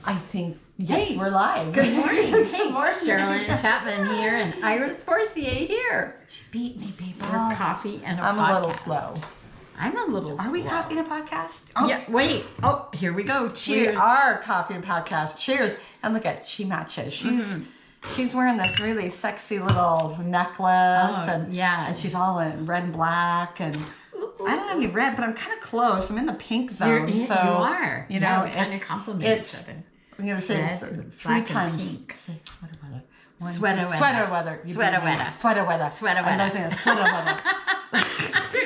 I think, yes, Hey, we're live. Good morning. Good morning. Sherilyn Chapman here and Iris Forcier here. She beat me, people. For Coffee and a Podcast. I'm a little slow. I'm a little slow. Are we Coffee and a Podcast? Oh, Yeah, wait. Oh, here we go. Cheers. we are Coffee and Podcast. Cheers. And look at, she matches. She's wearing this really sexy little necklace. And she's all in red and black. And I don't have any red, but I'm kind of close. I'm in the pink zone. You are. You know, we kind of compliment each other. I'm going to say Red, it black, 3 times. and pink. Say sweater weather. Sweater weather. Sweater weather. Sweater weather. Sweater I'm weather. saying sweater weather.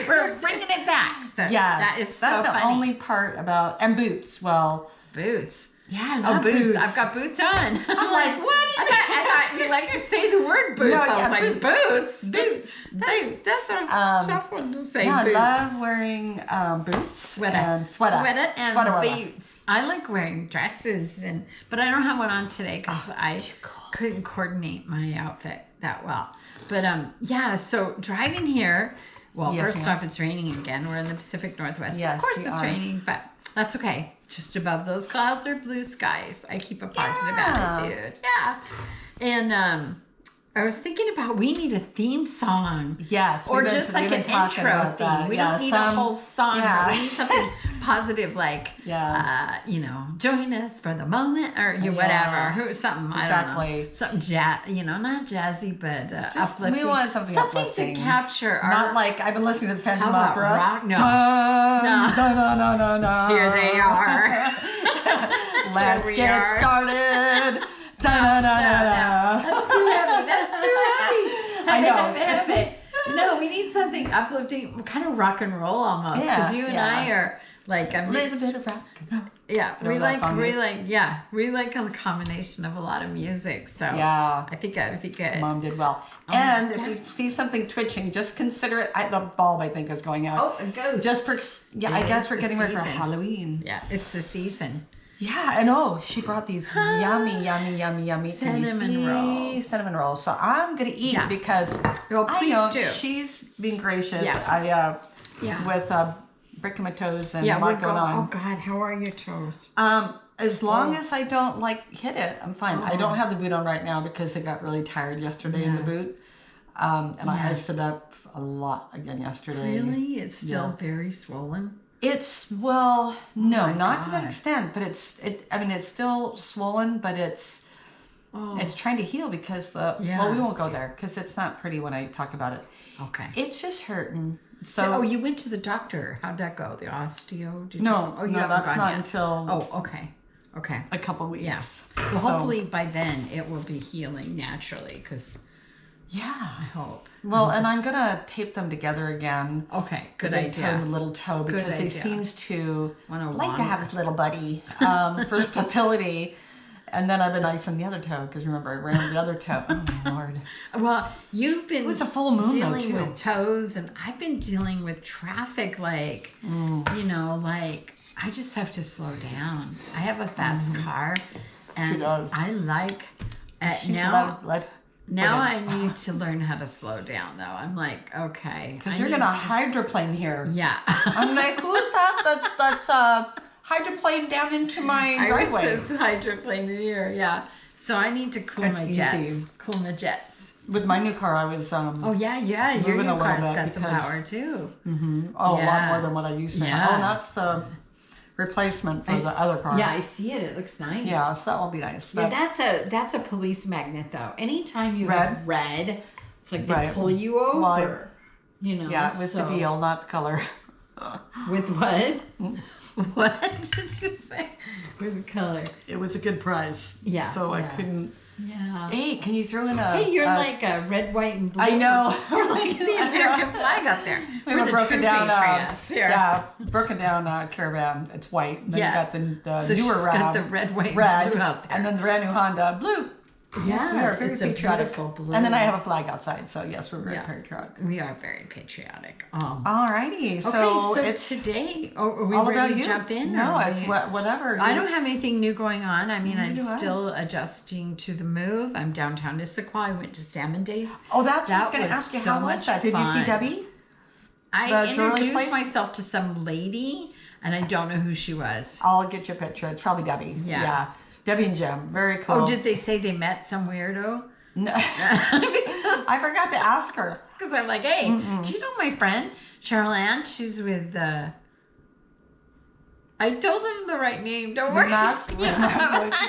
We're bringing it back. Yes. That is so That's funny. the only part about, and boots. Well, Boots. yeah, I love boots. I've got boots on. I'm like, what? I thought you like to say the word boots. No, I was yeah, like, boots. Boots. That's a tough one to say. Yeah, boots. I love wearing boots. Sweater and sweater and weather. boots. I like wearing dresses, but I don't have one on today because I couldn't coordinate my outfit that well. But yeah, so driving here. Well, Yes, first ma'am. off, it's raining again. We're in the Pacific Northwest. Yes, of course, we it's are. raining, but that's okay. Just above those clouds are blue skies. I keep a positive Yeah. attitude. Yeah, and I was thinking about we need a theme song. Yes. Or we've been- just like we've an been talking intro about theme. that. We Yeah, don't need a whole song. yeah. But we need something positive, like, Yeah. join us for the moment, or Yeah. whatever. Something, I don't know. Exactly. Something not jazzy, but Just, uplifting. we want something uplifting. to capture our... Not like I've been listening to the Phantom How about Opera. rock? No. Dun, dun, dun, dun, dun, dun. Here they are. Let's we get are. started. Dun, dun, dun, dun, dun. That's too heavy. That's too heavy. I know. Heavy. No, we need something uplifting, kind of rock and roll almost. Because you and Yeah. I are like a mixed. Little bit of rock and roll. Yeah, Whatever that song is. we like a combination of a lot of music. So Yeah. I think that would be good. Mom did well. And if you see something twitching, just consider it. The bulb, I think, is going out. Oh, it goes. Just for, I It guess is we're the getting ready for season. Halloween. Yeah, it's the season. Yeah, and she brought these yummy Cinnamon rolls. Cinnamon rolls. So I'm gonna eat Yeah. because Well, I please know do. she's being gracious. Yeah. Yeah. With breaking my toes and Yeah, a lot going Oh on. God, how are your toes? As long as I don't hit it, I'm fine. I don't have the boot on right now because I got really tired yesterday in the boot, and I iced it up a lot again yesterday. Really? It's still very swollen. It's no, not to that God. extent, but it's still swollen, but it's trying to heal because we won't go there because it's not pretty when I talk about it. Okay. It's just hurting. So you went to the doctor. How'd that go? The osteo? Did no, you? Oh, you no, haven't that's gone not yet. until Oh, okay. Okay. a couple weeks. Yes. Well, So- hopefully by then it will be healing naturally. Because Yeah. I hope. Well, and I'm gonna tape them together again. Okay. Good The big idea. toe and the little toe because he idea. seems to Wanna like to wander. have his little buddy for stability. And then I've been icing the other toe because remember I ran the other toe. Oh my Lord! Well, you've been was a full moon, though, dealing too. with toes, and I've been dealing with traffic. Like, I just have to slow down. I have a fast car, and does. I like She's now. let- Now let I it- need to learn how to slow down, though. I'm like, okay, Because I you're need gonna to- hydroplane here. Yeah. I'm like, who's that? That's hydroplane down into my Iris driveway. says hydroplane in here. Yeah. So I need to cool That's my easy. jets. Cool my jets. With my new car, I was Oh yeah. Your moving new a little car's bit got some because- power too. a lot Yeah. more than what I used to Yeah. have. Oh, that's the replacement for the other car. Yeah, I see it. It looks nice. Yeah, so that will be nice. Yeah, But that's a police magnet though. Anytime you Red? have red, it's like they Right. pull you over. Well, yeah, with the deal, not the color. With what? What did you say? With the color. It was a good price. Yeah, So I yeah. couldn't. Yeah. Hey, can you throw in a? Hey, you're like a red, white, and blue. I know. We're like the American flag out there. We We're were the broken true down. patriots here. Yeah, broken down caravan. It's white. And then Yeah. you got the So she's newer got RAV, the red, white, and red, blue out there. and then the brand new Honda blue. Yes, we are very it's a patriotic. beautiful blue. And then I have a flag outside, so yes, we're very Yeah. patriotic. We are very patriotic. Alrighty, so, so Okay, it's so today, are we all ready about to you. jump in? No, or it's we- whatever. I don't have anything new going on. I mean, I'm do I. still adjusting to the move. I'm downtown Issaquah. I went to Salmon Days. Oh, that's what I was That going to was ask you. so How was much that? Did you see fun. Debbie? I The jewelry introduced place? myself to some lady, and I don't know who she was. I'll get you a picture. It's probably Debbie. Yeah. Debbie and Jim, very cool. Oh, did they say they met some weirdo? No. I forgot to ask her. Because I'm like, hey, do you know my friend Cheryl Ann? She's with I told him the right name. Don't worry.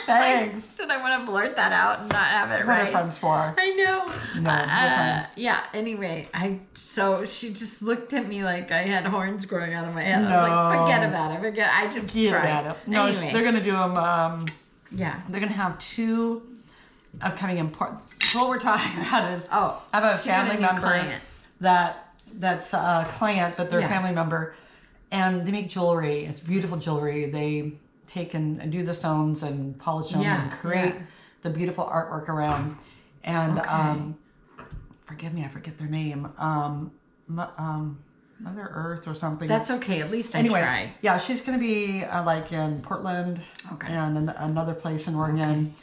Thanks. Did I want to blurt that out and not have it What right? are friends for? I know. No, yeah. Anyway, so she just looked at me like I had horns growing out of my head. I was like, forget about it. I just tried. No, anyway. they're gonna do them. Yeah. They're gonna have 2 upcoming important. So what we're talking about is I have a family member client. that's a client, but they're a family member. And they make jewelry. It's beautiful jewelry. They take and do the stones and polish them and create the beautiful artwork around. And forgive me, I forget their name. Mother Earth or something. That's okay. At least I tried. Yeah, she's going to be like in Portland and another place in Oregon.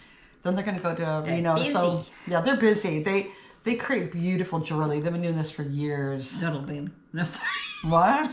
Then they're going to go to Reno. Busy. So yeah, they're busy. They create beautiful jewelry. They've been doing this for years. Doodlebean. No, sorry. What?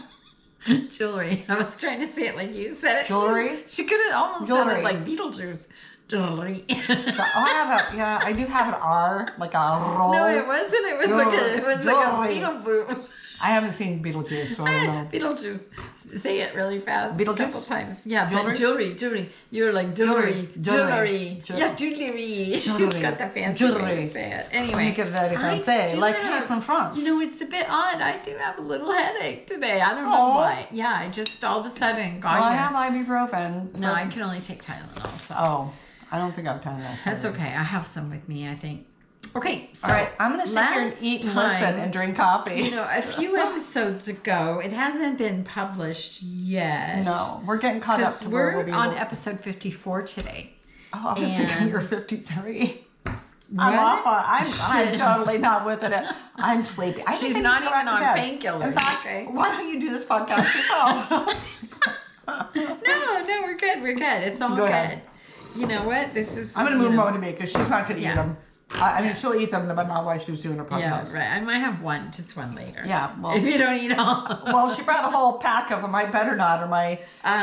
Jewelry. I was trying to say it like you said it. Jewelry? She could have almost sounded like Beetlejuice. Jewelry. I do have an R, like a roll. No, it wasn't. It was like a beetle boot. I haven't seen Beetlejuice, so I don't know. Beetlejuice. Say it really fast. Beetlejuice? A couple times. Yeah, Jewelry? but jewelry. You're like jewelry. Yeah, jewelry. She's got the fancy way to say it. Anyway. Make it very fancy. Like, hey, from France. You know, it's a bit odd. I do have a little headache today. I don't know why. Yeah, I just all of a sudden got I have ibuprofen. No, I can only take Tylenol. So. Oh, I don't think I have Tylenol. That's okay. I have some with me, I think. Okay, so all right, I'm going to sit here and eat and listen and drink coffee. You know, a few episodes ago, it hasn't been published yet. No, we're getting caught up. Because we're on episode 54 today. Oh, I was thinking you're 53. I'm off on. I'm totally not with it. I'm sleepy. She's not even on painkillers. In fact, why don't you do this podcast yourself? No, we're good. We're good. It's all Go good. ahead. You know what? This is. I'm going to move Mo to me because she's not going to eat them. I mean, she'll eat them, but not while she was doing her podcast. Yeah, right. I might have just one later. Yeah, well. If you don't eat all. Well, she brought a whole pack of them. I better not, or my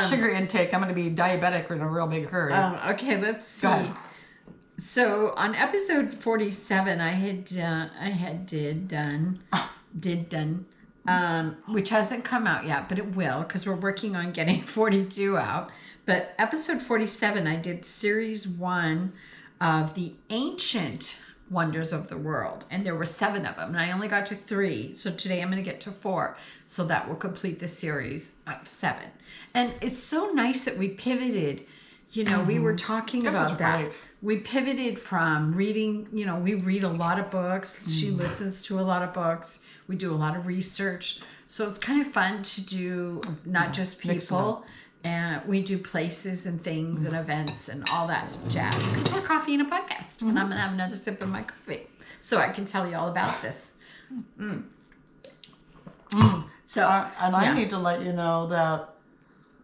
sugar intake, I'm going to be diabetic in a real big hurry. Okay, let's see. So on episode 47, I did done, which hasn't come out yet, but it will because we're working on getting 42 out. But episode 47, I did series 1 of the ancient wonders of the world, and there were 7 of them, and I only got to 3. So today I'm going to get to 4, so that will complete the series of 7. And it's so nice that we pivoted. You know, we were talking about that. Great. We pivoted from reading, you know, we read a lot of books. She listens to a lot of books. We do a lot of research. So it's kind of fun to do not just people. And we do places and things and events and all that jazz. Because we're Coffee and a Podcast. And I'm going to have another sip of my coffee. So I can tell you all about this. So, and I need to let you know that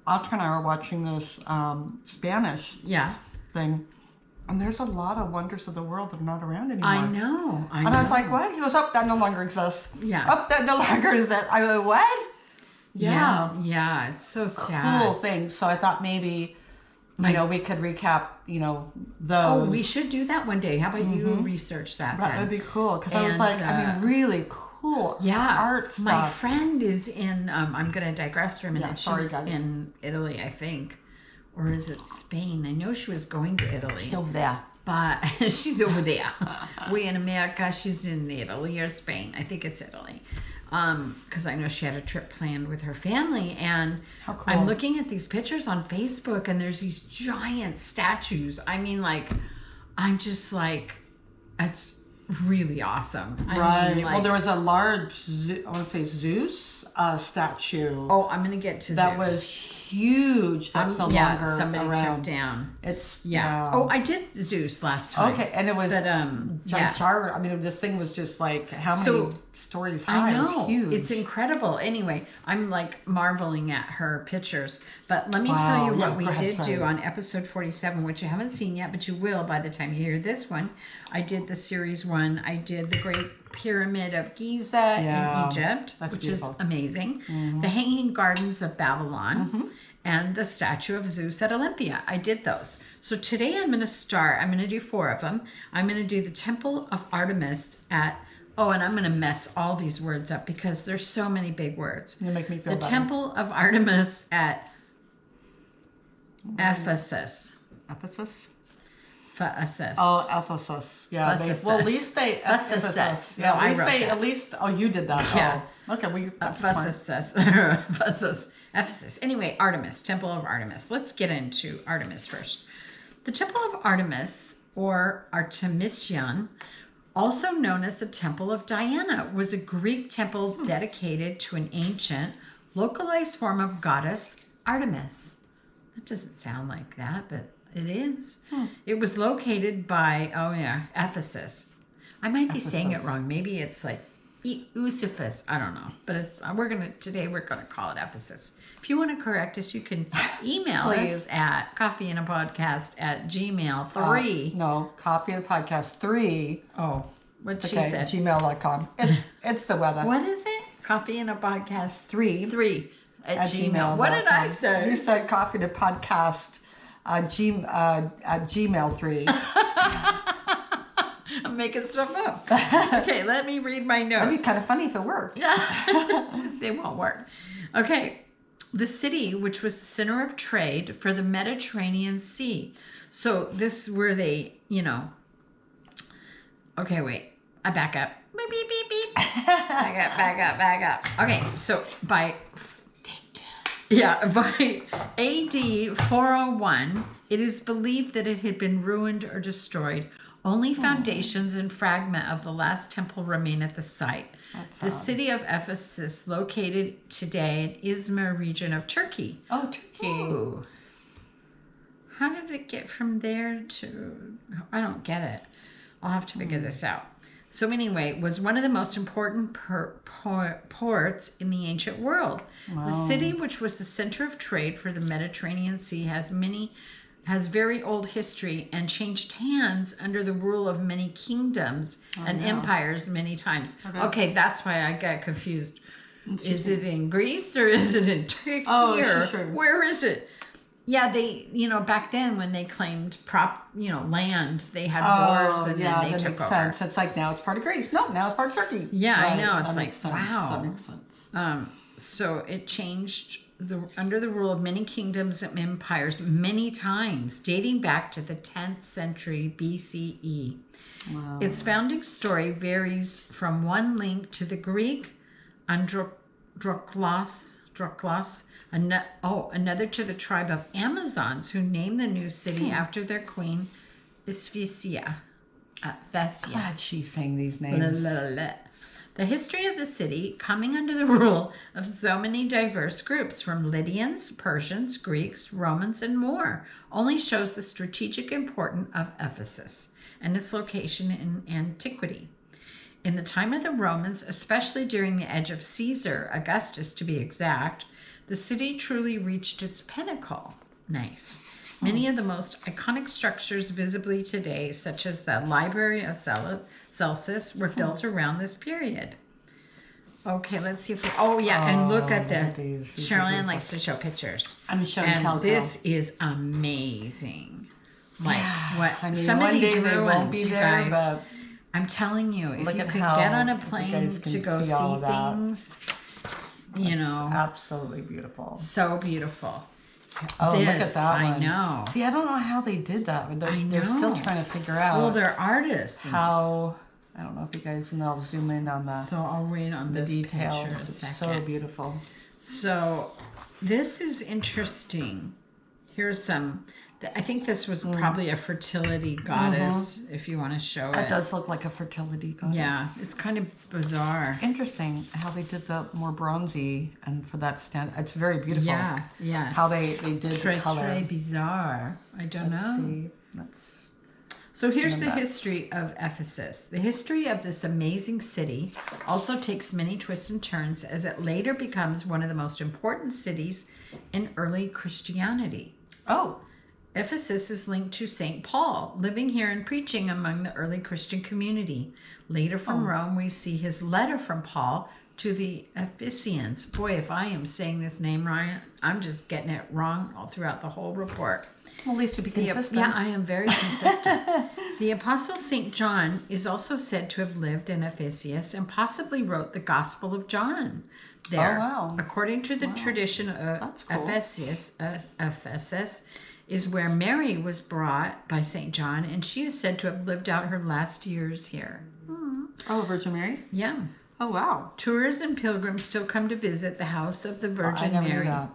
Audra and I are watching this Spanish thing. And there's a lot of wonders of the world that are not around anymore. I know. And I was like, what? He goes, that no longer exists. Yeah. That no longer is that. I go, what? Yeah, it's so sad. Cool thing. So I thought maybe, you know, we could recap, you know, those. Oh, we should do that one day. How about you research that? That would be cool. Because I was like, I mean, really cool art stuff. My friend is in, I'm going to digress for a minute. Yeah, sorry, She's guys. in Italy, I think. Or is it Spain? I know she was going to Italy. She's over there. But she's over there. We in America, she's in Italy or Spain. I think it's Italy. Because I know she had a trip planned with her family. And how cool. I'm looking at these pictures on Facebook, and there's these giant statues. I mean, like, I'm just like, it's really awesome. I mean, like, well, there was a large, I want to say Zeus statue. Oh, I'm going to get to that. Zeus. Was huge. That's no longer somebody around. took down. It's Oh, I did Zeus last time. Okay, and it was I mean, this thing was just like how many stories high? I know. It was huge. It's incredible. Anyway, I'm like marveling at her pictures. But let me tell you what we did do on episode 47, which you haven't seen yet, but you will by the time you hear this one. I did the series 1. I did the Great Pyramid of Giza in Egypt, which beautiful. Is amazing. The Hanging Gardens of Babylon. and the statue of Zeus at Olympia. I did those. So today I'm going to do 4 of them. I'm going to do the Temple of Artemis at, and I'm going to mess all these words up because there's so many big words. You make me feel The better. Temple of Artemis at Ephesus. Ephesus? Ephesus. Oh, Ephesus. Yeah. Ephesus. At least they. Ephesus. Yeah, No, I wrote that. at least. Oh, you did that. Yeah. Oh. Okay. Well, Ephesus. Anyway, Artemis, Temple of Artemis. Let's get into Artemis first. The Temple of Artemis, or Artemision, also known as the Temple of Diana, was a Greek temple dedicated to an ancient, localized form of goddess Artemis. That doesn't sound like that, but it is. It was located by, Ephesus. I might be saying it wrong. Maybe it's like Eusephus. I don't know. But today we're gonna call it Ephesus. If you want to correct us, you can email us at coffeeandapodcast@gmail3. No, coffeeandapodcast3. Oh, what she Okay, said. gmail.com. It's the weather. What is it? Coffeeandapodcast3 at gmail. Gmail. What did I say? You said coffeeandapodcast at gmail3. I'm making stuff up. Okay, let me read my notes. That'd be kind of funny if it worked. They won't work. Okay. The city, which was the center of trade for the Mediterranean Sea. So this where they, Okay, wait. I back up. Beep, beep, beep, beep. Back up. Okay, so by AD 401, it is believed that it had been ruined or destroyed. Only foundations and fragment of the last temple remain at the site. The city of Ephesus, located today in Izmir region of Turkey. Oh, Turkey. Ooh. How did it get from there to... I don't get it. I'll have to figure this out. So anyway, was one of the most important ports in the ancient world. Wow. The city, which was the center of trade for the Mediterranean Sea, has very old history and changed hands under the rule of many kingdoms and empires many times. Okay, that's why I got confused. Is it in Greece or is it in Turkey? Where is it? Yeah, they, back then when they claimed land, they had wars and then they took over. Sense. It's like now it's part of Greece. No, now it's part of Turkey. Yeah, right. I know. It's that like, makes sense. wow. That makes sense. So it changed under the rule of many kingdoms and empires many times, dating back to the 10th century BCE. Wow. Its founding story varies from one link to the Greek Androklos, another to the tribe of Amazons, who named the new city after their queen, Isphisia. Glad she's saying these names. The history of the city, coming under the rule of so many diverse groups, from Lydians, Persians, Greeks, Romans, and more, only shows the strategic importance of Ephesus and its location in antiquity. In the time of the Romans, especially during the age of Caesar, Augustus to be exact, the city truly reached its pinnacle. Nice. Many of the most iconic structures visibly today, such as the Library of Celsus, were built around this period. Okay, let's see if we... and look at these. Sherilyn likes to show pictures. I'm showing And this is amazing. Some of these ruins, you guys... But I'm telling you, if you could get on a plane to go see things... absolutely beautiful. So beautiful. Oh, look at that one. I know. See, I don't know how they did that. They're still trying to figure out. Well, they're artists. How, I don't know if you guys know, I'll zoom in on that. So I'll wait on the details. Picture a second. So beautiful. So this is interesting. Here's some... I think this was probably a fertility goddess, if you want to show it. It does look like a fertility goddess. Yeah, it's kind of bizarre. It's interesting how they did the more bronzy, and for that stand, it's very beautiful. Yeah. How they did the color. Très bizarre. I don't know. So here's the history of Ephesus. The history of this amazing city also takes many twists and turns, as it later becomes one of the most important cities in early Christianity. Oh. Ephesus is linked to St. Paul, living here and preaching among the early Christian community. Later from Rome, we see his letter from Paul to the Ephesians. Boy, if I am saying this name wrong, I'm just getting it wrong all throughout the whole report. Well, at least to be consistent. Yeah, I am very consistent. The Apostle St. John is also said to have lived in Ephesus and possibly wrote the Gospel of John there. Oh, wow. According to the tradition of Ephesus is where Mary was brought by St. John, and she is said to have lived out her last years here. Oh, Virgin Mary? Yeah. Oh, wow. Tourists and pilgrims still come to visit the house of the Virgin I never Mary. knew that.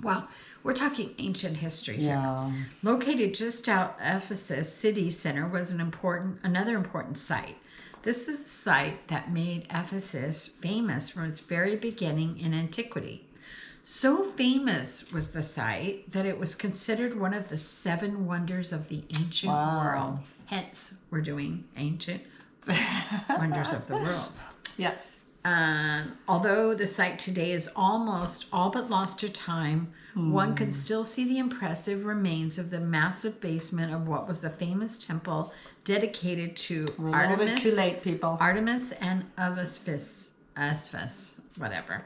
Wow. We're talking ancient history here. Yeah. Located just out Ephesus city center was another important site. This is a site that made Ephesus famous from its very beginning in antiquity. So famous was the site that it was considered one of the 7 wonders of the ancient world. Hence, we're doing ancient wonders of the world. Yes. Although the site today is almost all but lost to time, one can still see the impressive remains of the massive basement of what was the famous temple dedicated to Artemis. Too late, people. Artemis and Asphis, whatever,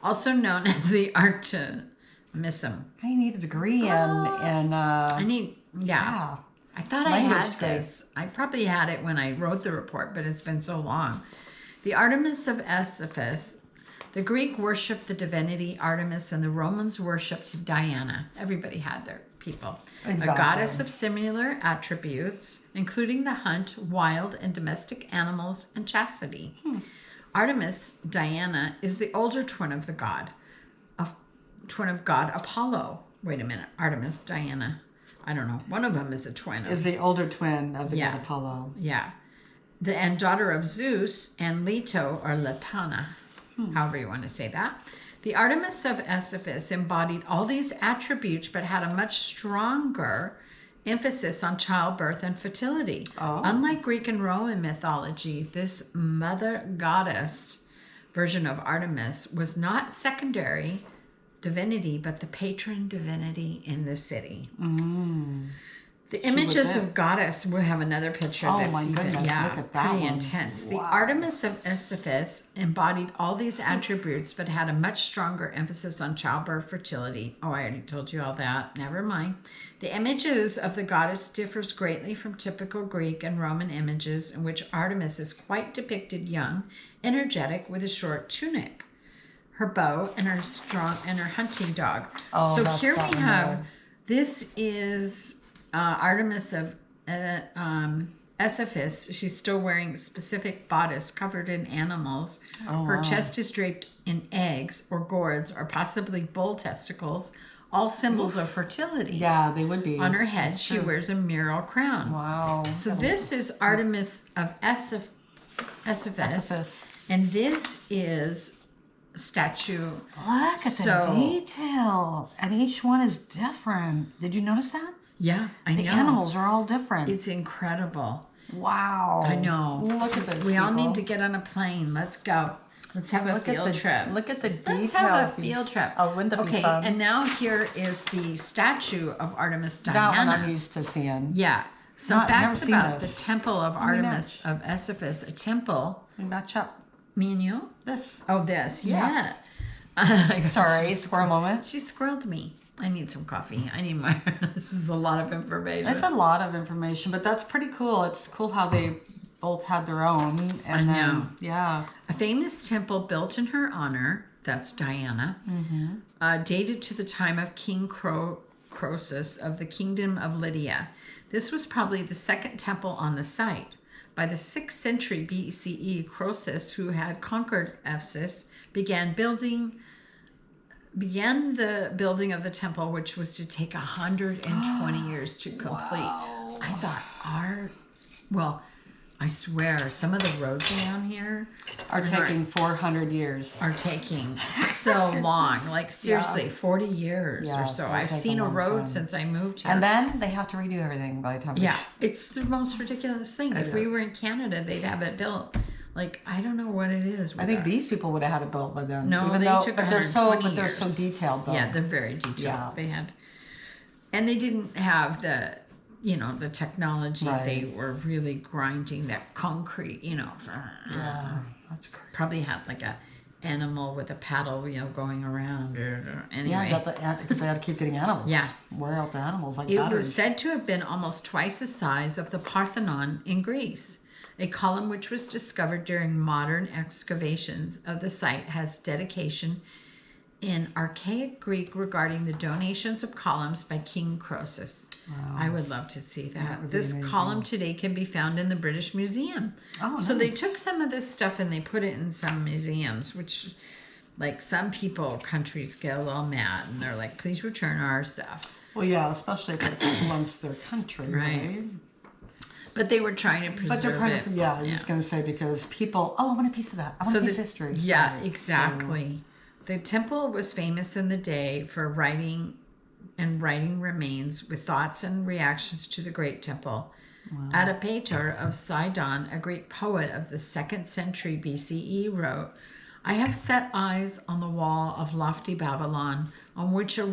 also known as the Artemisum. I need a degree in I need, yeah. I thought I Language had this. I probably had it when I wrote the report, but it's been so long. The Artemis of Ephesus. The Greek worshipped the divinity Artemis, and the Romans worshipped Diana. Everybody had their people. Exactly. A goddess of similar attributes, including the hunt, wild and domestic animals, and chastity. Artemis, Diana, is the older twin of the god, Apollo. Wait a minute, Artemis, Diana. I don't know. One of them is a twin. Is the older twin of the god Apollo. Yeah. And daughter of Zeus and Leto, or Latana, however you want to say that. The Artemis of Ephesus embodied all these attributes, but had a much stronger emphasis on childbirth and fertility. Unlike Greek and Roman mythology, this mother goddess version of Artemis was not secondary divinity, but the patron divinity in the city. The images of goddess, we'll have another picture of it. Oh my goodness, look at that pretty one. intense. Wow. The Artemis of Ephesus embodied all these attributes, but had a much stronger emphasis on childbirth, fertility. Oh, I already told you all that. Never mind. The images of the goddess differs greatly from typical Greek and Roman images, in which Artemis is quite depicted young, energetic, with a short tunic, her bow, and her hunting dog. So here we have. This is Artemis of Ephesus. She's still wearing a specific bodice covered in animals. Her chest is draped in eggs or gourds or possibly bull testicles, all symbols of fertility. Yeah, they would be. On her head, she wears a mural crown. Wow. So this is Artemis of Ephesus. And this is statue. Look at the detail. And each one is different. Did you notice that? Yeah, I know. The animals are all different. It's incredible. Wow. I know. Look at this. We all need to get on a plane. Let's go. Let's have a field trip. Look at the detail. Let's have a field trip. Oh, wouldn't that be fun? And now here is the statue of Artemis Diana. That one I'm used to seeing. Yeah. Some facts about this. the temple of Artemis of Ephesus. A temple. We match up. Me and you? This. Oh, this. Yeah. Sorry, squirrel moment. She squirreled me. I need some coffee. I need more. This is a lot of information. It's a lot of information, but that's pretty cool. It's cool how they both had their own. And I know. Yeah. A famous temple built in her honor, that's Diana, dated to the time of King Croesus of the Kingdom of Lydia. This was probably the second temple on the site. By the 6th century BCE, Croesus, who had conquered Ephesus, began the building of the temple, which was to take 120 years to complete. Wow. I thought I swear, some of the roads down here are taking 400 years. Are taking so long. Like, seriously, 40 years or so. I've seen a road since I moved here. And then they have to redo everything by the time. Yeah, it's the most ridiculous thing. If we were in Canada, they'd have it built. Like, I don't know what it is. I think these people would have had it built by then. No, even they though, took but they're so detailed though. Yeah, they're very detailed. Yeah. They had, and they didn't have the technology. Right. They were really grinding that concrete. Yeah, that's crazy. Probably had like a animal with a paddle, going around. Or anyway. Yeah, because they had to keep getting animals. Yeah. Wear out the animals like It batteries. was said to have been almost twice the size of the Parthenon in Greece. A column which was discovered during modern excavations of the site has dedication in archaic Greek regarding the donations of columns by King Croesus. Wow. I would love to see that. This column today can be found in the British Museum. Oh, so nice. they took some of this stuff and they put it in some museums, which, like, some countries get a little mad and they're like, please return our stuff. Well, yeah, especially if it's amongst their country, right? But they were trying to preserve it. I was just going to say, because people, I want a piece of that. I want a piece of history. Yeah, right. Exactly. So. The temple was famous in the day for writing remains with thoughts and reactions to the great temple. Wow. Adapator of Sidon, a Greek poet of the 2nd century BCE, wrote, I have set eyes on the wall of lofty Babylon, on which is a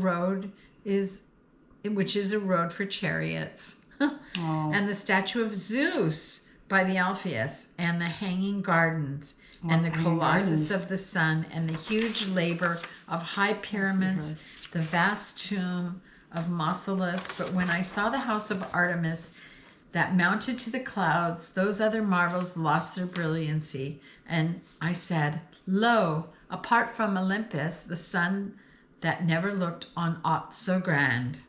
road for chariots. And the statue of Zeus by the Alpheus, and the hanging gardens, and the Colossus of the Sun, and the huge labor of high pyramids, the vast tomb of Mausolus. But when I saw the house of Artemis that mounted to the clouds, those other marvels lost their brilliancy. And I said, lo, apart from Olympus, the sun that never looked on aught so grand.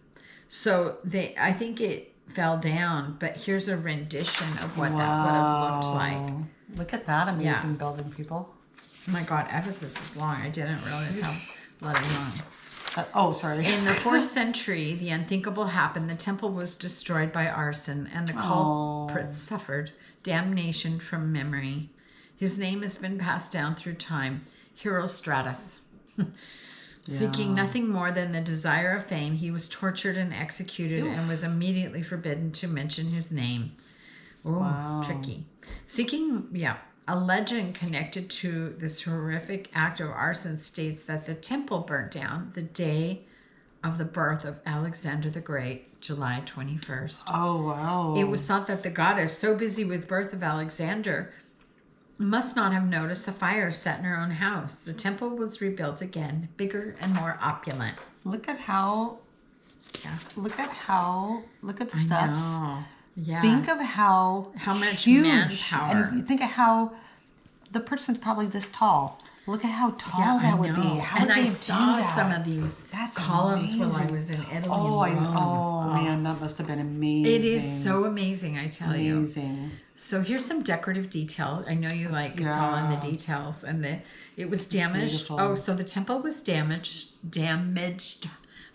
So I think it fell down, but here's a rendition of what that would have looked like. Look at that amazing building, people. Oh my God, Ephesus is long. I didn't realize how bloody long. Sorry. In the 4th century, the unthinkable happened. The temple was destroyed by arson, and the culprit suffered damnation from memory. His name has been passed down through time. Herostratus. Seeking nothing more than the desire of fame, he was tortured and executed and was immediately forbidden to mention his name. Oh, tricky. A legend connected to this horrific act of arson states that the temple burnt down the day of the birth of Alexander the Great, July 21st. Oh, wow. It was thought that the goddess, so busy with birth of Alexander, must not have noticed the fire set in her own house. The temple was rebuilt again, bigger and more opulent. Look at how. Look at the steps. I know. Yeah. Think of how much huge, manpower. and think of how the person's probably this tall. Look at how tall that would be. How would they do that? Some of these columns amazing. while I was in Italy. Man, that must have been amazing. It is so amazing, I tell you. Amazing. So here's some decorative detail. I know you like it's all in the details, and it was damaged. Beautiful. So the temple was damaged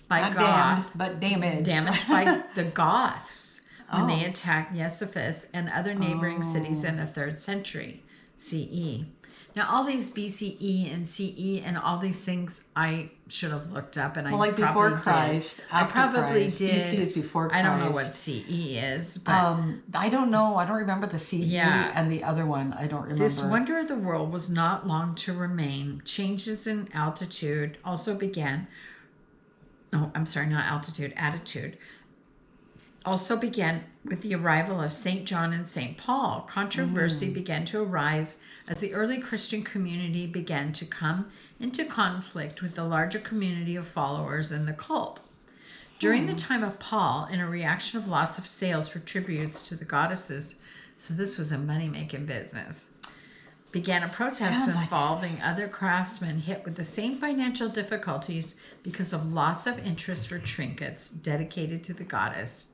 by Not Goth, damned, but damaged. Damaged by the Goths when they attacked Yesipus and other neighboring cities in the 3rd century CE. Now, all these BCE and CE and all these things I should have looked up, and I before probably Christ, did. I probably Christ. did. BC is before Christ. I don't know what CE is, but I don't know. I don't remember the CE and the other one. I don't remember. This wonder of the world was not long to remain. Changes in altitude also began. Oh, I'm sorry, not altitude, attitude. Also began with the arrival of St. John and St. Paul. Controversy began to arise as the early Christian community began to come into conflict with the larger community of followers in the cult. During the time of Paul, in a reaction of loss of sales for tributes to the goddesses, so this was a money-making business, began a protest involving other craftsmen hit with the same financial difficulties because of loss of interest for trinkets dedicated to the goddess.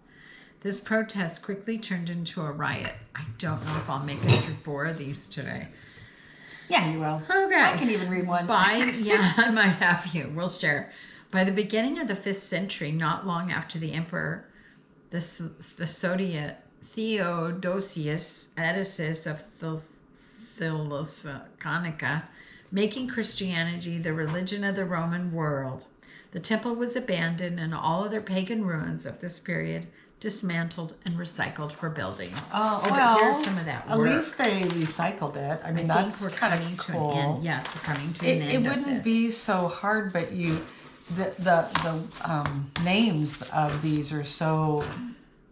This protest quickly turned into a riot. I don't know if I'll make it through 4 of these today. Yeah, you will. Okay. I can even read one. I might have you. We'll share. By the beginning of the 5th century, not long after the emperor, the Theodosius Edicius of Thessalonica, making Christianity the religion of the Roman world. The temple was abandoned and all other pagan ruins of this period dismantled and recycled for buildings. But here's some of that work. At least they recycled it. I mean, that's we're kind coming of to cool. an end. Yes, we're coming to an end. It wouldn't be so hard, but the names of these are so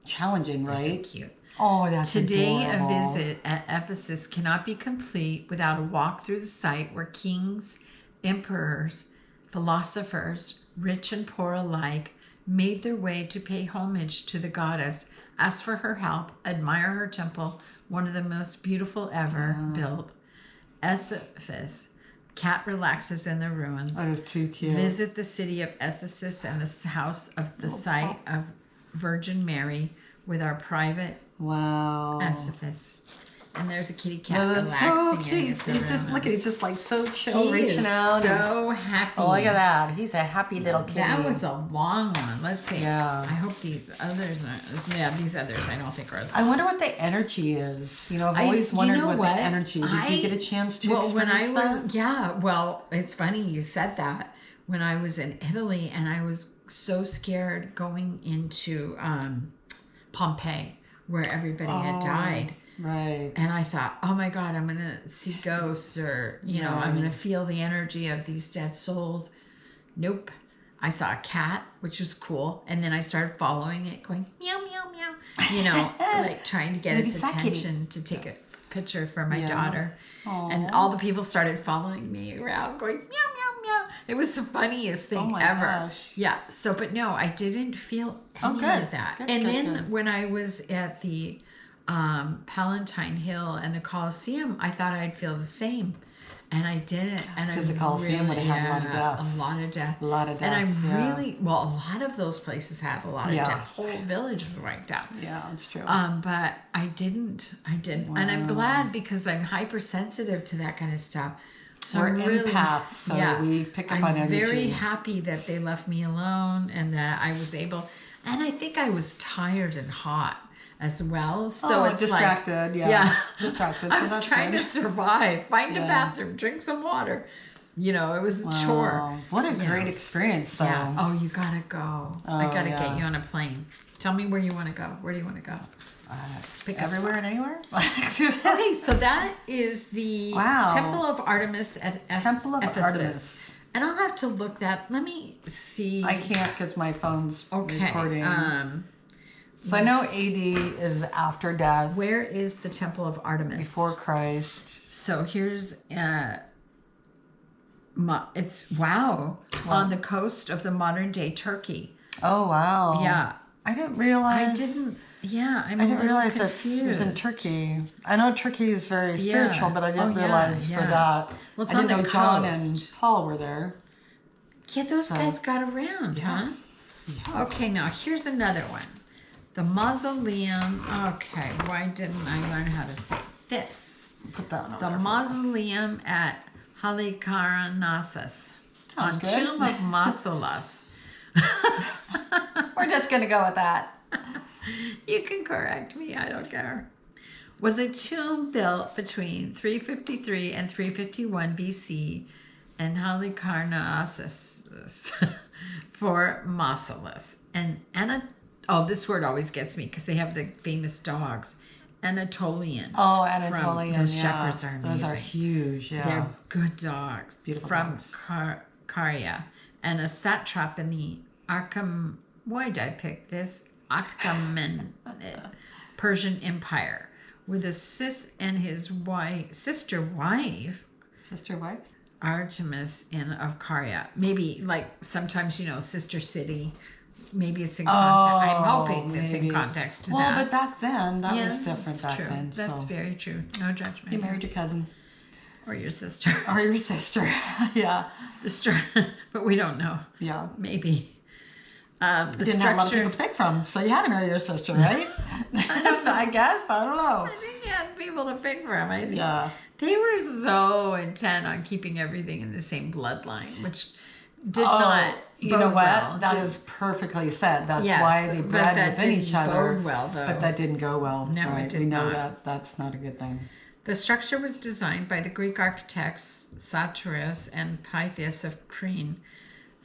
challenging, right? Isn't cute? Oh, that's Today, adorable. a visit at Ephesus cannot be complete without a walk through the site where kings, emperors, philosophers, rich and poor alike, made their way to pay homage to the goddess, ask for her help, admire her temple, one of the most beautiful ever built. Ephesus. Cat relaxes in the ruins. That is too cute. Visit the city of Ephesus and the house of the site of Virgin Mary with our private Wow. Ephesus. And there's a kitty cat That is so relaxing in cute. the He's just look at he's just like so chill, He reaching is out. so happy. Oh, look at that. He's a happy little kitty. That was a long one. Let's see. Yeah. I hope the others aren't. Yeah, these others I don't think are as I wonder what the energy is. You know, I've always you wondered know what what? the energy. Did you get a chance to experience when I that? was well, it's funny you said that. When I was in Italy and I was so scared going into Pompeii where everybody had died. Right. And I thought, oh my God, I'm going to see ghosts or, you know, I'm going to feel the energy of these dead souls. Nope. I saw a cat, which was cool. And then I started following it going, meow, meow, meow. You know, like trying to get its attention to take a picture for my daughter. Aww. And all the people started following me around going, meow, meow, meow. It was the funniest thing ever. Gosh. Yeah. So, but no, I didn't feel any of that. Good, and good, then good. when I was at the Palatine Hill and the Colosseum, I thought I'd feel the same, and I didn't. And Because the Colosseum would have had a lot of death. A lot of death. A lot of death. And I'm really a lot of those places had a lot of death. Whole village was wiped out. Yeah, that's true. But I didn't. Wow. And I'm glad because I'm hypersensitive to that kind of stuff. So We're really, empaths, so we pick up on energy. I'm very happy that they left me alone and that I was able. And I think I was tired and hot as well. So it's distracted. like, distracted. I was trying to survive, find a bathroom, drink some water. You know, it was a chore. What a great experience, though. Yeah. Oh, you gotta go. I gotta get you on a plane. Tell me where you want to go. Where do you want to go? Pick everywhere and anywhere. Okay, so that is the Temple of Artemis at Ephesus. Artemis. And I'll have to look that. Let me see. I can't because my phone's recording. So I know AD is after death. Where is the Temple of Artemis? Before Christ. So here's it's on the coast of the modern day Turkey. Oh wow. Yeah. I didn't realize. I didn't realize that it was in Turkey. I know Turkey is very spiritual, but I didn't realize for that. Well, it's I on didn't know the John coast. and Paul were there. Yeah, those guys got around, huh? Yeah. Okay, now here's another one. The mausoleum. Okay, why didn't I learn how to say this? Put that on. The mausoleum at Halicarnassus. Sounds good. Tomb of Mausolus. We're just gonna go with that. You can correct me, I don't care. Was a tomb built between 353 and 351 BC in Halicarnassus for Mausolus. And this word always gets me because they have the famous dogs. Anatolian. Oh, Anatolian. Those shepherds are amazing. Those are huge. Yeah. They're good dogs. Beautiful from dogs. Caria. And a satrap in the why did I pick this? Achaemenid Persian Empire, with a sister wife, Artemis of Caria. Maybe like sometimes sister city. Maybe it's in context. I'm hoping it's in context to that. Well, but back then that was different. Back true. then, That's very true. No judgment. You married your cousin or your sister or your sister. Yeah, but we don't know. Yeah, maybe. The didn't have a lot of people to pick from, so you had to marry your sister, right? I guess. I don't know. I think you had people to pick from. I think they were so intent on keeping everything in the same bloodline, which did not. You know what? Well. That is perfectly said. That's why they bred within each other. Bode well, though. But that didn't go well. No, right? it did We know not. that that's not a good thing. The structure was designed by the Greek architects Satyrus and Pythias of Crene.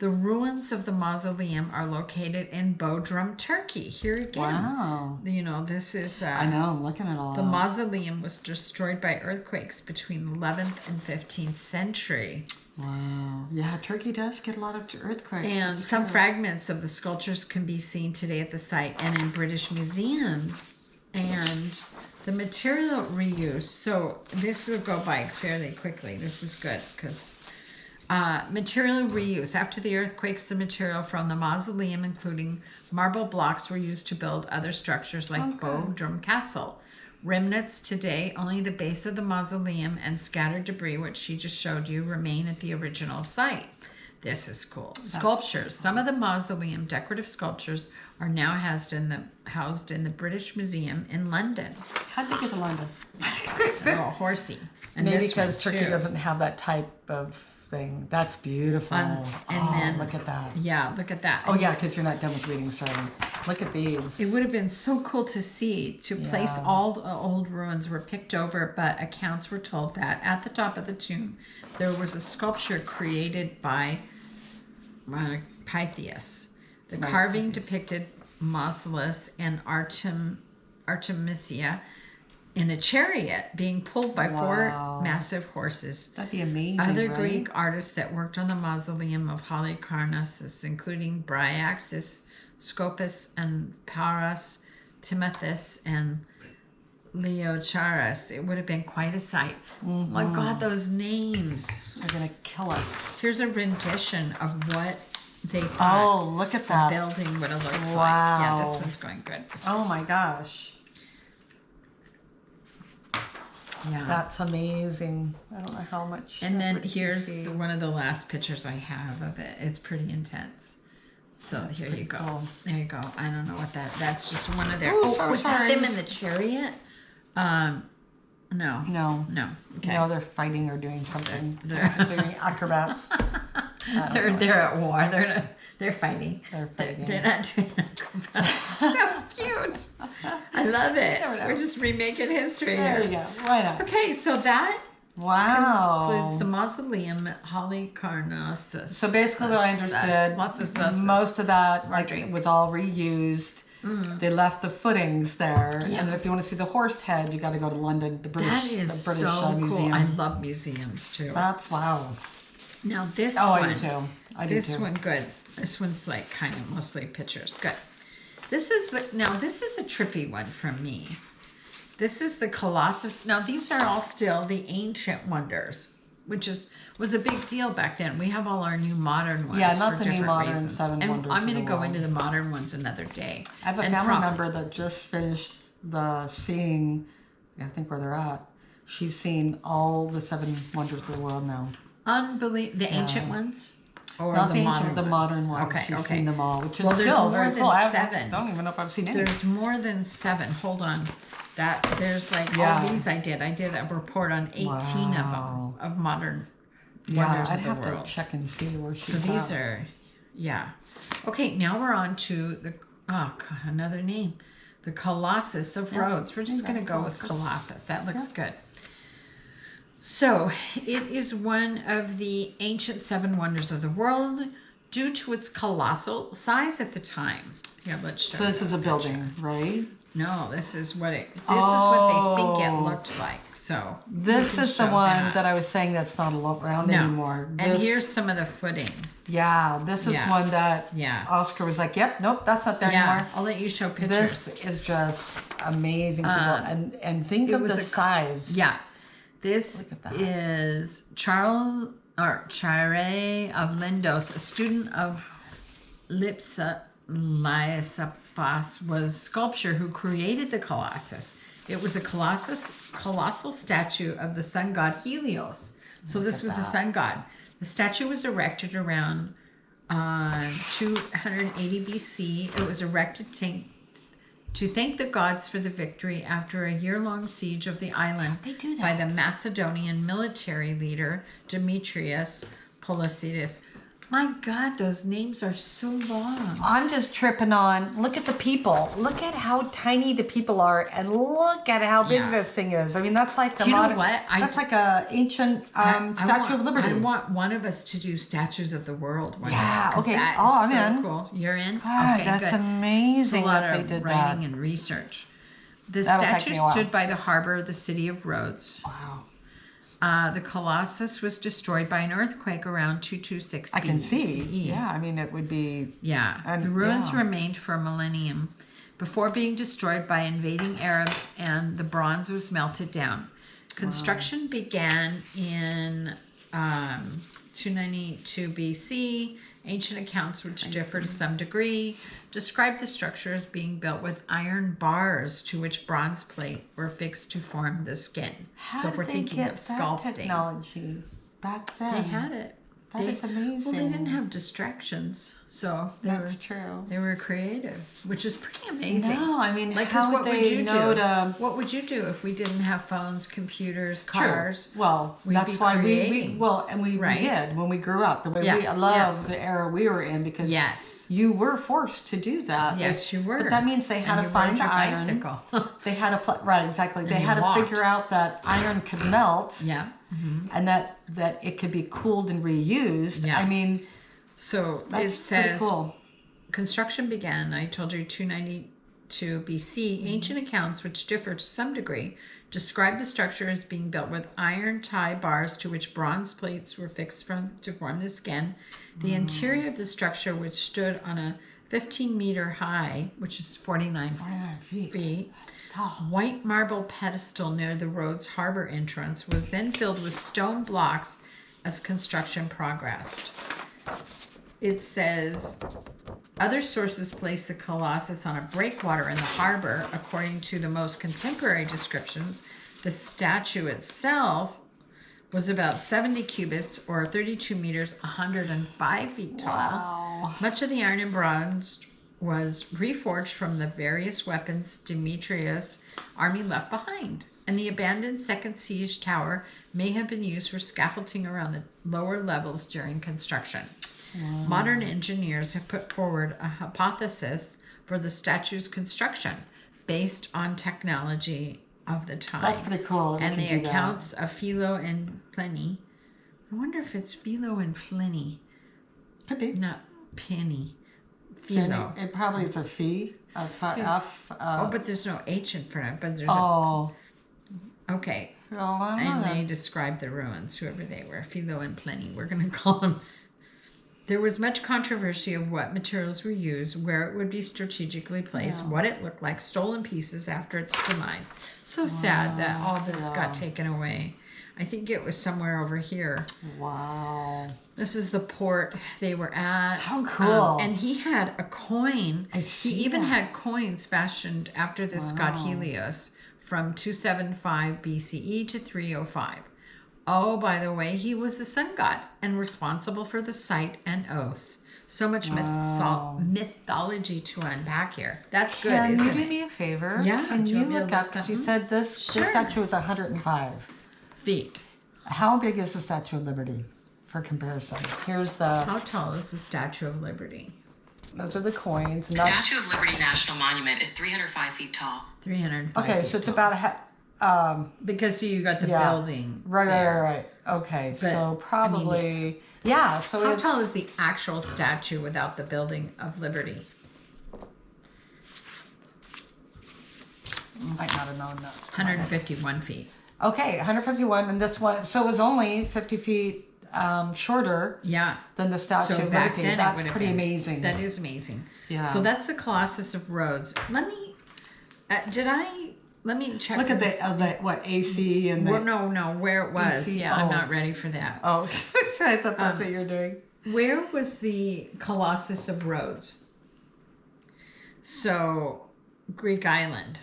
The ruins of the mausoleum are located in Bodrum, Turkey. Here again. Wow. This is... I know, I'm looking at all the that. mausoleum was destroyed by earthquakes between the 11th and 15th century. Wow. Yeah, Turkey does get a lot of earthquakes. And some fragments of the sculptures can be seen today at the site and in British museums. And the material reuse. So this will go by fairly quickly. This is good because... material reuse. After the earthquakes, the material from the mausoleum, including marble blocks, were used to build other structures like Bodrum Castle. Remnants today, only the base of the mausoleum and scattered debris, which she just showed you, remain at the original site. This is cool. Sculptures. Some of the mausoleum decorative sculptures are now housed in the British Museum in London. How'd they get to London? Oh, horsey. And maybe this because one, Turkey too. doesn't have that type of thing. That's beautiful. And then look at that. Yeah, look at that. Oh yeah, because you're not done with reading, sorry. Look at these. It would have been so cool to see, to place all the old ruins were picked over, but accounts were told that at the top of the tomb there was a sculpture created by Pythias. The carving depicted Mausolus and Artemisia in a chariot being pulled by four massive horses. That'd be amazing. Other right? Greek artists that worked on the mausoleum of Halicarnassus, including Bryaxis, Scopas, and Paras, Timotheus, and Leocharis. It would have been quite a sight. Oh my God, those names. They're going to kill us. Here's a rendition of what they thought Oh, look at the that. building would have looked like. Wow. Yeah, this one's going good. Oh my gosh. Yeah. That's amazing. I don't know how much. And then effort you here's see. one of the last pictures I have of it. It's pretty intense. So That's here pretty you go. cool. There you go. I don't know what that's just one of their. Ooh, Oh, sorry, was sorry. that them in the chariot? No. No. No. Okay. No, they're fighting or doing something. They're- They're doing acrobats. They're at war. They're fighting. They're fighting. They're not doing acrobatics. So cute. I love it. Never know. We're just remaking history There here. you go. Why not? Okay, so that Wow. includes the Mausoleum Halicarnassus. So basically, what I understood, Lots of susses. most of that drink. was all reused. They left the footings there, Yeah. and if you want to see the horse head, you got to go to London, the British, That is the British so cool. Museum. I love museums too. That's wow. Now this Oh, one, I do too. I do this too. one good. This one's like kind of mostly pictures. Good. This is a trippy one from me. This is the Colossus. Now these are all still the ancient wonders, which was a big deal back then. We have all our new modern ones. Yeah, not for the new different modern reasons. seven and wonders I'm of going to the go world. into the modern ones another day. I have a And family probably- member that just finished the seeing. I think where they're at. She's seen all the seven wonders of the world now. Unbelievable. The ancient ones? Or Not the ancient, modern the modern ones. Okay, She's okay. seen them all, which is Well, there's still more very than cool. I seven. don't even know if I've seen any. There's more than 7. Hold on. There's like Yeah. all these I did a report on 18 of Wow. them, of modern Yeah, wonders I'd of the have world. to check and see where she's So these at. are, yeah. Okay, now we're on to another name. The Colossus of Rhodes. We're just going to go with Colossus. That looks good. So it is one of the ancient 7 wonders of the world due to its colossal size at the time. Here, let's show So this you is a picture. building, right? No, this is what what they think it looked like. So This we is can the show one that I was saying that's not around No. anymore. And This- here's some of the footing. yeah, this is Yeah. one that Yeah. Oscar was like, "Yep, nope, that's not there Yeah, anymore." I'll let you show pictures. This is just amazing, people, and think it of was the size. Yeah, this Look at that. is Chire of Lindos, a student of Lysippus, was sculptor who created the Colossus. It was a colossal statue of the sun god Helios. So this was the sun god. The statue was erected around 280 BC. It was erected to thank the gods for the victory after a year-long siege of the island by the Macedonian military leader Demetrius Policetus. My God, those names are so long. I'm just tripping on, look at the people. Look at how tiny the people are, and look at how big this thing is. I mean, that's like the modern, that's like a ancient Statue of Liberty. I want one of us to do Statues of the World one Yeah, day. okay. That I'm is so in. cool. You're in? God, okay, that's good. amazing It's a lot that of they did writing that. and research. The That'll take statue me a while. stood by the harbor of the city of Rhodes. Wow. The Colossus was destroyed by an earthquake around 226 BCE. I can see. Yeah, I mean, it would be... Yeah. And, the ruins remained for a millennium before being destroyed by invading Arabs, and the bronze was melted down. Construction began in 292 BC. Ancient accounts, which differ to some degree, describe the structure as being built with iron bars to which bronze plate were fixed to form the skin. How so did if we're they thinking get of that sculpting, technology back then? they had it. That is amazing. Well, they didn't have distractions, so That's true. They were creative, which is pretty amazing. No, I mean, like, how what would they you know do? to... What would you do if we didn't have phones, computers, cars? True. Well, We'd that's be why we creating, we did when we grew up. The way we love the era we were in, because you were forced to do that. Yes, you were. But that means they had to find the iron. Bicycle. They had to right, exactly. They you had to walked. figure out that iron could melt. Yeah. Mm-hmm. And that it could be cooled and reused. Yeah. I mean, so that's it says pretty cool. Construction began, I told you, 292 BC. Ancient accounts, which differ to some degree, describe the structure as being built with iron tie bars to which bronze plates were fixed to form the skin. The interior of the structure, which stood on a 15-meter high, which is 49 feet, That's tall. white marble pedestal near the Rhodes Harbor entrance, was then filled with stone blocks as construction progressed. It says, other sources place the Colossus on a breakwater in the harbor. According to the most contemporary descriptions, the statue itself was about 70 cubits or 32 meters, 105 feet tall. Wow. Much of the iron and bronze was reforged from the various weapons Demetrius' army left behind, and the abandoned second siege tower may have been used for scaffolding around the lower levels during construction. Wow. Modern engineers have put forward a hypothesis for the statue's construction based on technology of the time. That's pretty cool. And the accounts of Philo and Pliny. I wonder if it's Philo and Pliny. Could be. Not Penny. Philo. It probably is a fee. But there's no H in front of it. But there's okay. Oh, I don't and know. they described the ruins, whoever they were. Philo and Pliny. We're going to call them. There was much controversy of what materials were used, where it would be strategically placed, what it looked like, stolen pieces after its demise. So sad that all this got taken away. I think it was somewhere over here. Wow. This is the port they were at. How cool. And he had a coin. He even had coins fashioned after this god Helios from 275 BCE to 305. Oh, by the way, he was the sun god and responsible for the site and oaths. So much mythology to unpack here. That's good, isn't it? Can you do me a favor? Yeah. Can you look up, because you said this statue is 105 feet. How big is the Statue of Liberty for comparison? Here's the... How tall is the Statue of Liberty? Those are the coins. The Statue of Liberty National Monument is 305 feet tall. 305 Okay, so it's about because you got the building. Right. Okay, but, so probably... so how tall is the actual statue without the building of Liberty? Might not have known that. 151 feet. Okay, 151, and this one, so it was only 50 feet shorter than the Statue of Liberty. That's pretty amazing. That is amazing. Yeah. So that's the Colossus of Rhodes. Let me check. Look at the AC and the... No, where it was. AC, I'm not ready for that. Oh, I thought that's what you're doing. Where was the Colossus of Rhodes? So, Greek island.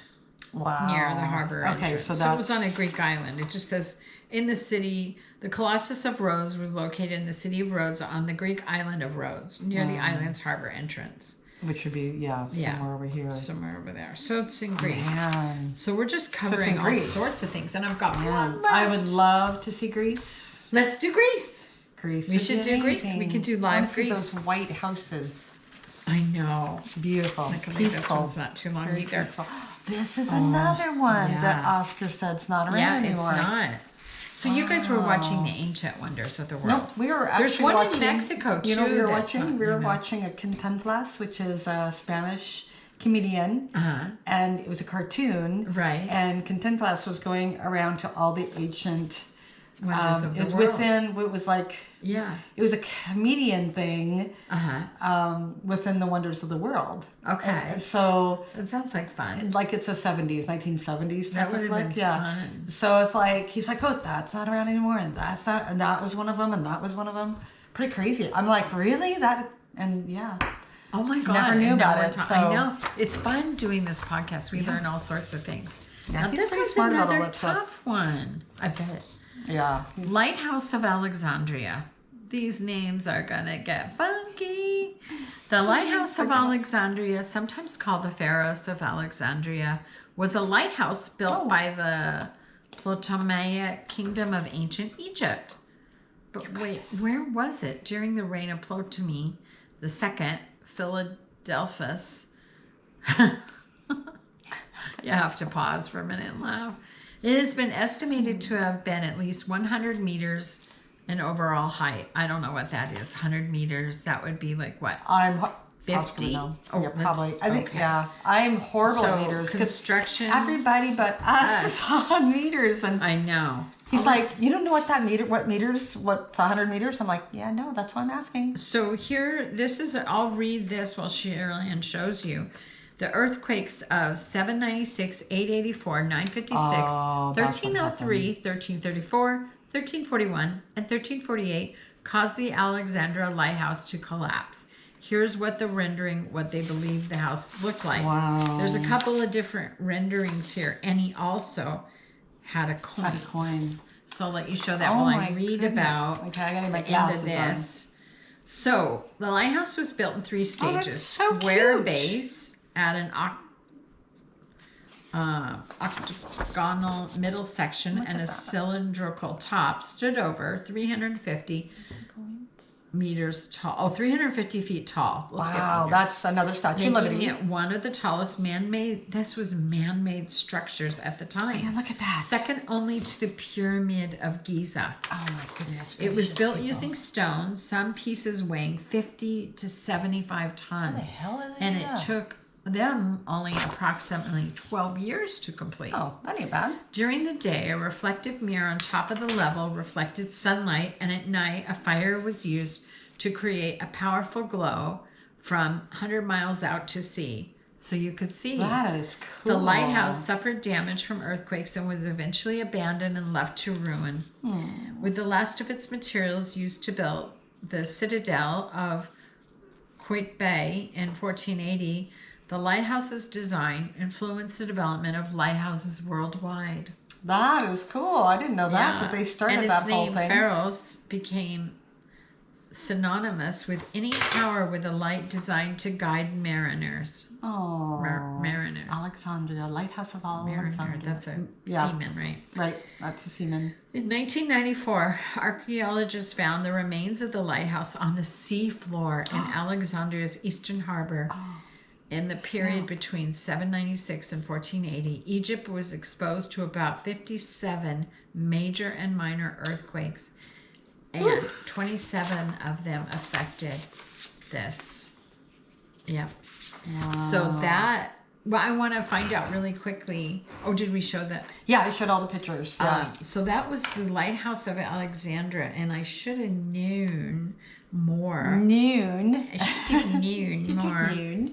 Wow. Near the harbor entrance. Okay, so it was on a Greek island. It just says, in the city, the Colossus of Rhodes was located in the city of Rhodes on the Greek island of Rhodes, near the island's harbor entrance. Which would be, somewhere over here. Somewhere over there. So it's in Greece. Man. So we're just covering all sorts of things. And I've got one left. I would love to see Greece. Let's do Greece. Greece. We should do Greece. We could do live Greece. Those white houses. I know. Beautiful. I can Peaceful. This one's not too long Very either. peaceful. This is another one yeah. that Oscar said's not around anymore. It's not. So you guys were watching the Ancient Wonders of the World. Nope, we were actually There's one watching, in Mexico too. You know what we were watching? We were watching a Cantinflas, which is a Spanish comedian, and it was a cartoon. Right. And Cantinflas was going around to all the ancient wonders of the it's world. within. It was like it was a comedian thing. Within the wonders of the world. Okay. And so that sounds like fun. like it's a 1970s type of flick. Fun. So it's like he's like, oh, that's not around anymore, and that's not, and that was one of them, and that was one of them. Pretty crazy. I'm like, really? That and yeah. Oh my God! Never knew about it. So. I know it's fun doing this podcast. We learn all sorts of things. Yeah, now this was another tough one. I bet. Yeah. Lighthouse of Alexandria. These names are gonna get funky. The Lighthouse of Alexandria, sometimes called the Pharos of Alexandria, was a lighthouse built by the Ptolemaic Kingdom of ancient Egypt. But wait, where was it? During the reign of Ptolemy II, Philadelphus. You have to pause for a minute and laugh. It has been estimated to have been at least 100 meters in overall height. I don't know what that is. 100 meters. That would be like what? 50. Oh, yeah, probably. I think I'm horrible at meters. Construction. Everybody but us on meters, and I know. He's like, you don't know what meters? What's 100 meters? I'm like, yeah, no, that's what I'm asking. So here, I'll read this while Shirley shows you. The earthquakes of 796, 884, 956, 1303, 1334, 1341, and 1348 caused the Alexandria Lighthouse to collapse. Here's what they believe the house looked like. Wow. There's a couple of different renderings here. And he also had a coin. So I'll let you show that while I read about I gotta the end of this. So the lighthouse was built in 3 stages. Oh, that's so Square cute. base at an octagonal middle section and a cylindrical top stood over 350 meters tall. 350 feet tall. Wow, that's another statue. Making it one of the tallest man-made structures at the time. Yeah, look at that. Second only to the Pyramid of Giza. Oh my goodness. It was built using stone, some pieces weighing 50 to 75 tons. What the hell is and it took them only approximately 12 years to complete. Oh, that ain't bad. During the day, a reflective mirror on top of the level reflected sunlight, and at night, a fire was used to create a powerful glow from 100 miles out to sea. So you could see. That is cool. The lighthouse suffered damage from earthquakes and was eventually abandoned and left to ruin. With the last of its materials used to build the citadel of Quebec in 1480, the lighthouse's design influenced the development of lighthouses worldwide. That is cool. I didn't know that they started that whole thing. And its name, Pharos, became synonymous with any tower with a light designed to guide mariners. Oh, mariners. Alexandria, Lighthouse of Alexandria. Mariner, that's a seaman, right? Right, that's a seaman. In 1994, archaeologists found the remains of the lighthouse on the seafloor in Alexandria's eastern harbor. In the period between 796 and 1480, Egypt was exposed to about 57 major and minor earthquakes, and 27 of them affected this. Yep. Wow. So that, I want to find out really quickly. Oh, did we show that? Yeah, I showed all the pictures. Yeah. So that was the Lighthouse of Alexandria, and I should have known more. I should have known more.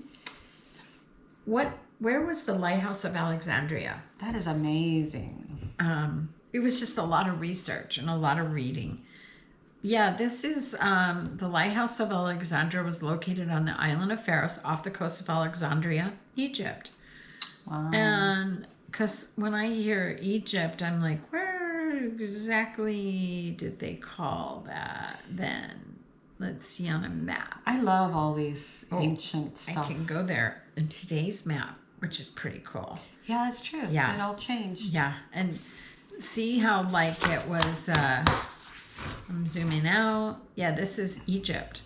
Where was the Lighthouse of Alexandria? That is amazing. It was just a lot of research and a lot of reading. Yeah, this is the Lighthouse of Alexandria was located on the island of Pharos off the coast of Alexandria, Egypt. Wow. And because when I hear Egypt, I'm like, where exactly did they call that then? Let's see on a map. I love all these ancient stuff. I can go there in today's map, which is pretty cool. Yeah, that's true. Yeah. It all changed. Yeah, and see how like it was I'm zooming out. Yeah, this is Egypt,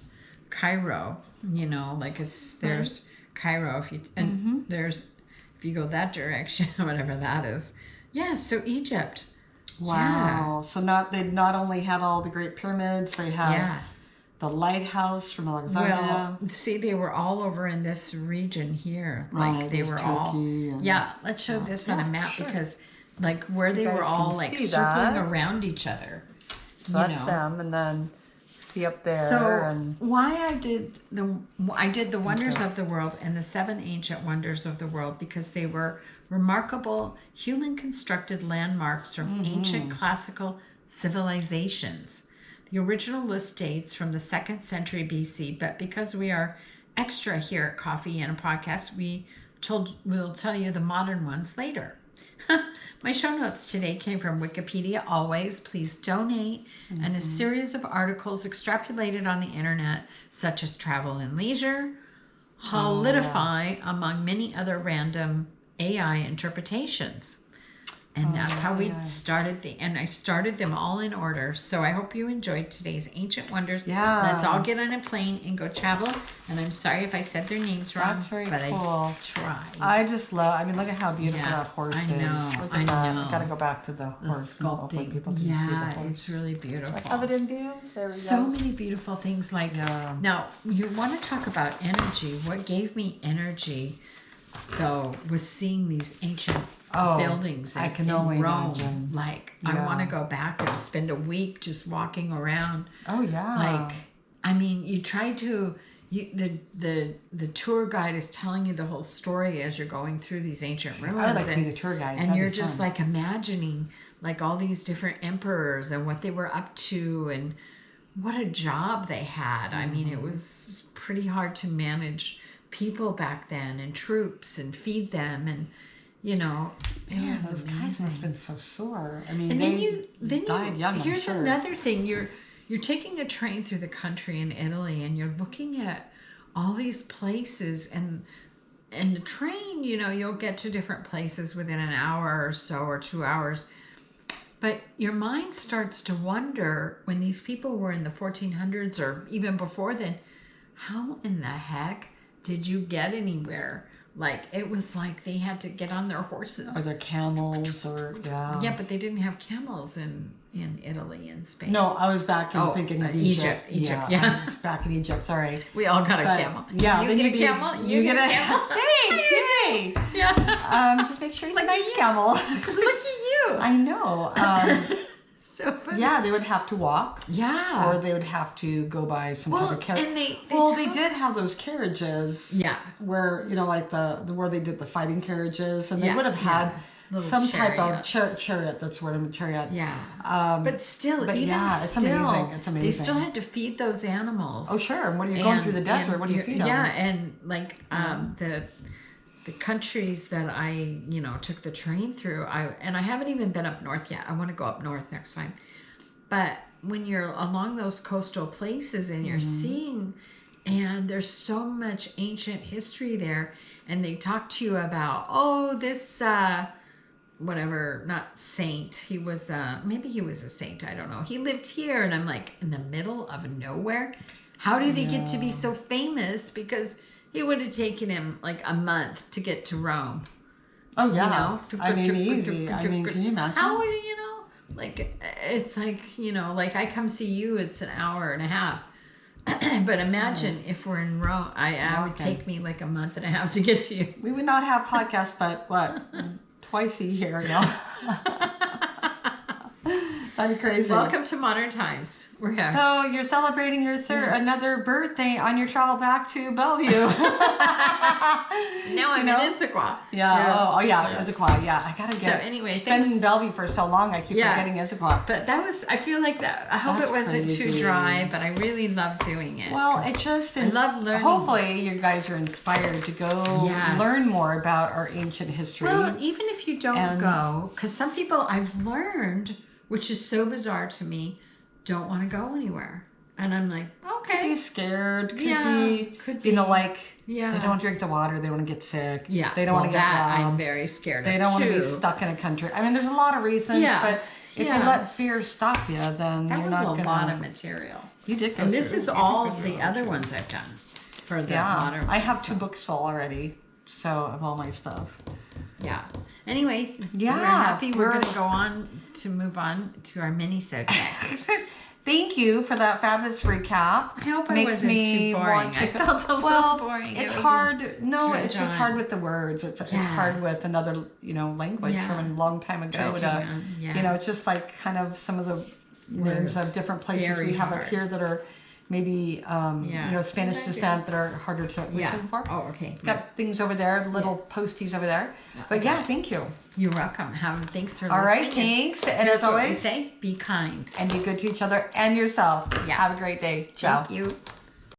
Cairo. You know, like there's Cairo. If you if you go that direction, whatever that is. Yeah, so Egypt. Wow. So they not only had all the Great Pyramids, they had the lighthouse from Alexandria. Well, see, they were all over in this region here. Like Right, they were Turkey all. and- Yeah, let's show this on a map because, like, where they guys were all can like see circling that. around each other. So that's them, and then see up there. So and why I did the wonders of the world and the 7 ancient wonders of the world because they were remarkable human constructed landmarks from ancient classical civilizations. The original list dates from the 2nd century BC, but because we are extra here at Coffee and a Podcast, we'll tell you the modern ones later. My show notes today came from Wikipedia. Always, please donate. And a series of articles extrapolated on the internet, such as Travel and Leisure, Holidify, among many other random AI interpretations. And that's how we started and I started them all in order. So I hope you enjoyed today's Ancient Wonders. Yeah. Let's all get on a plane and go travel. And I'm sorry if I said their names wrong. That's very but cool. I tried. I just love. I mean, look at how beautiful Yeah, that horse I is. know, Look I at that. know. I gotta go back to the horse. Hopefully Sculpting. people can see the Yeah, horse. it's really beautiful. Have it in view. There we So go. many beautiful things. Like now, you want to talk about energy. What gave me energy, though, was seeing these ancient buildings I can in only Rome. Imagine. Like, I want to go back and spend a week just walking around. Oh yeah. Like, I mean, you try to. The tour guide is telling you the whole story as you're going through these ancient ruins. I would like to be the tour guide. And That'd you're be just fun. like imagining like all these different emperors and what they were up to and what a job they had. I mean, it was pretty hard to manage people back then and troops and feed them and Yeah, those guys must have been so sore. I mean, and they then died young. I'm here's sure. another thing. You're taking a train through the country in Italy and you're looking at all these places and the train, you'll get to different places within an hour or so or 2 hours. But your mind starts to wonder when these people were in the 1400s or even before then, how in the heck did you get anywhere? Like, it was like they had to get on their horses. Or their camels or, yeah. Yeah, but they didn't have camels in Italy and Spain. No, I was back in thinking of Egypt. Egypt, I was back in Egypt, sorry. We all got a But, camel. Yeah. You then get you'd a be- camel? You get a camel? Thanks, yay. Yeah. Just make sure he's a Look nice at you. camel. Look at you. I know. So funny. Yeah, they would have to walk. Yeah. Or they would have to go by some type of carriage. and they they did have those carriages. Yeah. Where, like the where they did the fighting carriages. And they Yeah, would have had Little some type of chariots. chariot. That's what I'm a chariot. Yeah. But still, but even yeah, it's still, amazing. It's amazing. They still had to feed those animals. Oh, sure. And what are you going through the desert? What do you feed them? Yeah, and like the countries that I, took the train through, I haven't even been up north yet. I want to go up north next time. But when you're along those coastal places and you're seeing, and there's so much ancient history there, and they talk to you about, this, whatever, not saint. He was, maybe he was a saint. I don't know. He lived here. And I'm like, in the middle of nowhere? How did he get to be so famous? Because it would have taken him like a month to get to Rome. Oh, yeah. I mean, easy. I mean, can you imagine? How would you like, it's like, like I come see you, it's an hour and a half. But imagine if we're in Rome, I would take me like a month and a half to get to you. We would not have podcasts, but what? Twice a year, no? That'd be crazy. Welcome to modern times. We're here. So you're celebrating your another birthday on your travel back to Bellevue. Now I'm in Issaquah. Yeah. Oh, yeah. Issaquah. Yeah. I gotta get. So anyway, it's been in thanks. Bellevue for so long. I keep forgetting Issaquah. But that was. I feel like that. I hope That's it wasn't too crazy. dry, but I really love doing it. Well, it just I love learning. Hopefully, you guys are inspired to go learn more about our ancient history. Well, even if you don't go, because some people I've learned, which is so bizarre to me, don't want to go anywhere. And I'm like, Could okay. be scared. Could be. They don't Yeah. want to drink the water. They want to get sick. Yeah. They don't want to get that robbed. I'm very scared They of don't want to too. be stuck in a country. I mean, there's a lot of reasons, Yeah. but If you let fear stop you, then that you're was not a gonna. lot of material. You did go And this through. is You did all go through the a lot. other ones I've done for the Yeah, modern. I have ones, 2 books full already. So of all my stuff. Yeah. Anyway, Yeah, we're happy. We're we're- going to go on to move on to our mini-sode next. Thank you for that fabulous recap. I hope I Makes wasn't me too boring. want to I felt a well, little boring. It's It was hard. No, dredge it's just on. hard with the words. It's hard with another language Yeah. from a long time ago. Dredging To on, yeah. it's just like kind of some of the names of Words. different places Very we have hard. up here that are maybe Spanish descent that are harder to reach Yeah. in for. Oh, okay. Got things over there, little posties over there. But yeah, thank you. You're welcome. Thanks for listening. All right, thanks. And Here's as what we always, say, be kind. and be good to each other and yourself. Yeah. Have a great day. Ciao. Thank you.